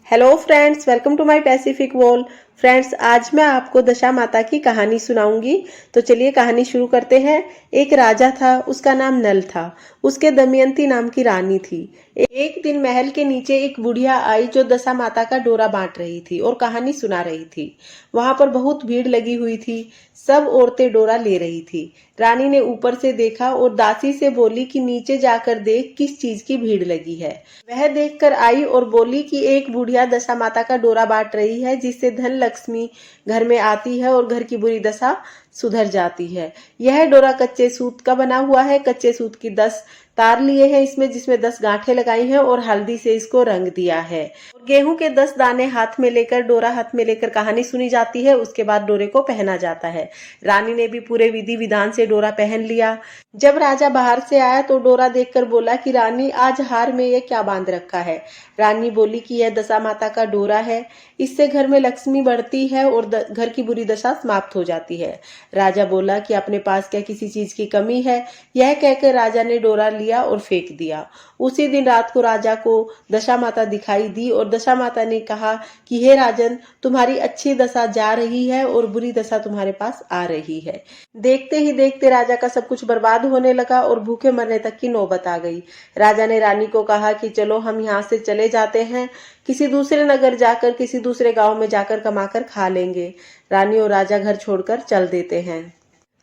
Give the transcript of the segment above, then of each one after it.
Hello friends, welcome to my pacific wall. Friends, आज मैं आपको दशा माता की कहानी सुनाऊंगी। तो चलिए कहानी शुरू करते हैं। एक राजा था, उसका नाम नल था। उसके दमयंती नाम की रानी थी। एक दिन महल के नीचे एक बुढ़िया आई जो दशा माता का डोरा बांट रही थी और कहानी सुना रही थी। वहां पर बहुत भीड़ लगी हुई थी। सब औरतें डोरा ले रही थी। रानी ने ऊपर से देखा और दासी से बोली कि नीचे जाकर देख किस चीज की भीड़ लगी है। वह देखकर आई और बोली कि एक बुढ़िया दशा माता का डोरा बांट रही है, जिससे धन लक्ष्मी घर में आती है और घर की बुरी दशा सुधर जाती है। यह डोरा कच्चे सूत का बना हुआ है। कच्चे सूत की 10 तार लिए हैं इसमें, जिसमें 10 गांठें लगाई हैं और हल्दी से इसको रंग दिया है। और गेहूं के 10 दाने हाथ में लेकर, डोरा हाथ में लेकर कहानी सुनी जाती है। उसके बाद डोरे को पहना जाता है। रानी ने भी पूरे विधि विधान से डोरा पहन लिया। जब राजा बाहर से आया तो डोरा देखकर बोला कि रानी, आज हार में ये क्या बांध रखा है। रानी बोली कि यह दशा माता का डोरा है। इससे घर में लक्ष्मी बढ़ती है और घर की बुरी दशा समाप्त हो जाती है। राजा बोला कि अपने पास क्या किसी चीज की कमी है। यह कहकर राजा ने डोरा लिया और फेंक दिया। उसी दिन रात को राजा को दशा माता दिखाई दी और दशा माता ने कहा कि हे राजन, तुम्हारी अच्छी दशा जा रही है और बुरी दशा तुम्हारे पास आ रही है। देखते ही देखते राजा का सब कुछ बर्बाद होने लगा और भूखे मरने तक की नौबत आ गई। राजा ने रानी को कहा कि चलो हम यहाँ से चले जाते हैं, किसी दूसरे नगर जाकर, किसी दूसरे गांव में जाकर कमाकर खा लेंगे। रानी और राजा घर छोड़कर चल देते हैं।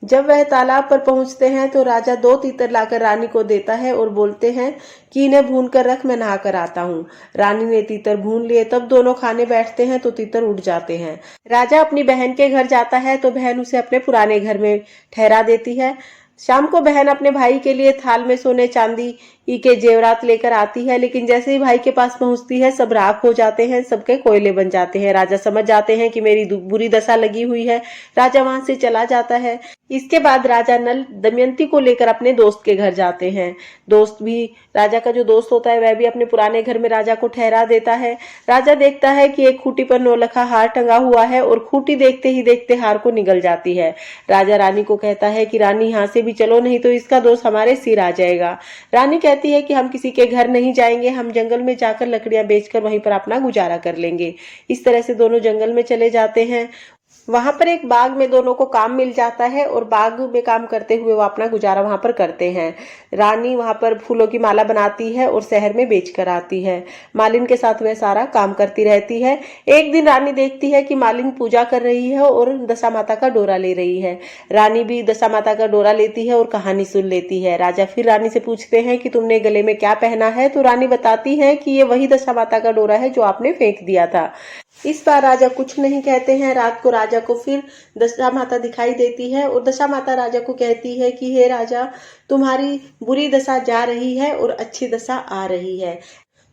जब वह तालाब पर पहुंचते हैं तो राजा 2 तीतर लाकर रानी को देता है और बोलते हैं कि इन्हें भून कर रख, मैं नहा कर आता हूँ। रानी ने तीतर भून लिए। तब दोनों खाने बैठते हैं तो तीतर उड़ जाते हैं। राजा अपनी बहन के घर जाता है तो बहन उसे अपने पुराने घर में ठहरा देती है। शाम को बहन अपने भाई के लिए थाल में सोने चांदी के जेवरात लेकर आती है, लेकिन जैसे ही भाई के पास पहुंचती है सब राख हो जाते हैं, सबके कोयले बन जाते हैं। राजा समझ जाते हैं कि मेरी बुरी दशा लगी हुई है। राजा वहां से चला जाता है। इसके बाद राजा नल दमयंती को लेकर अपने दोस्त के घर जाते हैं। दोस्त भी, राजा का जो दोस्त होता है वह भी अपने पुराने घर में राजा को ठहरा देता है। राजा देखता है कि एक खूंटी पर नौलखा हार टंगा हुआ है और खूंटी देखते ही देखते हार को निगल जाती है। राजा रानी को कहता है कि रानी, यहाँ से भी चलो, नहीं तो इसका दोष हमारे सिर आ जाएगा। रानी कहती है कि हम किसी के घर नहीं जाएंगे, हम जंगल में जाकर लकड़ियां बेचकर वहीं पर अपना गुजारा कर लेंगे। इस तरह से दोनों जंगल में चले जाते हैं। वहां पर एक बाग में दोनों को काम मिल जाता है और बाग में काम करते हुए वो अपना गुजारा वहां पर करते हैं। रानी वहां पर फूलों की माला बनाती है और शहर में बेच कर आती है। मालिन के साथ वह सारा काम करती रहती है। एक दिन रानी देखती है कि मालिन पूजा कर रही है और दशा माता का डोरा ले रही है। रानी भी दशा माता का डोरा लेती है और कहानी सुन लेती है। राजा फिर रानी से पूछते हैं कि तुमने गले में क्या पहना है, तो रानी बताती है कि ये वही दशा माता का डोरा है जो आपने फेंक दिया था। इस बार राजा कुछ नहीं कहते हैं। रात को राजा को फिर दशा माता दिखाई देती है और दशा माता राजा को कहती है कि हे राजा, तुम्हारी बुरी दशा जा रही है और अच्छी दशा आ रही है।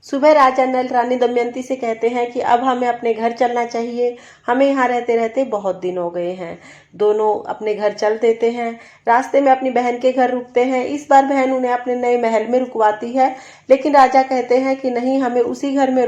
सुबह राजा नल रानी दमयंती से कहते हैं कि अब हमें अपने घर चलना चाहिए, हमें यहाँ रहते रहते बहुत दिन हो गए हैं। दोनों अपने घर चल देते हैं। रास्ते में अपनी बहन के घर रुकते हैं। इस बार बहन उन्हें अपने नए महल में रुकवाती है, लेकिन राजा कहते हैं कि नहीं, हमें उसी घर में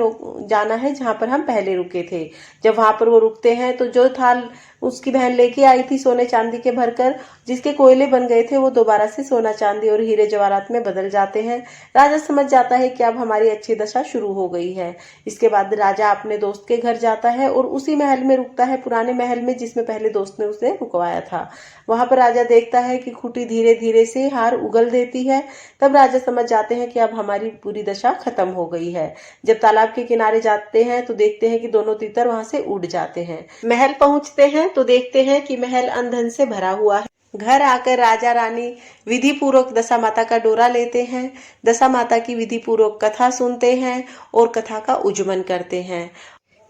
जाना है जहाँ पर हम पहले रुके थे। जब वहां पर वो रुकते हैं तो जो थाल उसकी बहन लेके आई थी सोने चांदी के भरकर, जिसके कोयले बन गए थे, वो दोबारा से सोना चांदी और हीरे जवाहरात में बदल जाते हैं। राजा समझ जाता है कि अब हमारी अच्छी दशा शुरू हो गई है। इसके बाद राजा अपने दोस्त के घर जाता है और उसी महल में रुकता है, पुराने महल में जिसमें पहले दोस्त ने उसे रुकवाया था। वहां पर राजा देखता है कि खूंटी धीरे धीरे से हार उगल देती है। तब राजा समझ जाते हैं कि अब हमारी पूरी दशा खत्म हो गई है। जब तालाब के किनारे जाते हैं तो देखते हैं कि दोनों तीतर वहां से उड़ जाते हैं। महल पहुंचते हैं तो देखते हैं कि महल अंधन से भरा हुआ है। घर आकर राजा रानी विधि पूर्वक दशा माता का डोरा लेते हैं। दशा माता की विधि पूर्वक कथा सुनते हैं और कथा का उज्जमन करते हैं।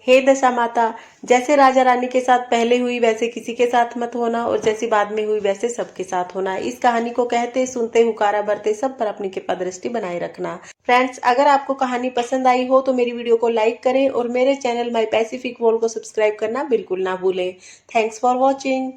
हे दशा माता, जैसे राजा रानी के साथ पहले हुई वैसे किसी के साथ मत होना, और जैसी बाद में हुई वैसे सबके साथ होना। इस कहानी को कहते सुनते हुकारा भरते सब पर अपनी कृपा दृष्टि बनाए रखना। फ्रेंड्स, अगर आपको कहानी पसंद आई हो तो मेरी वीडियो को लाइक करें और मेरे चैनल माई पैसिफिक वॉल को सब्सक्राइब करना बिल्कुल ना भूलें। Thanks for watching.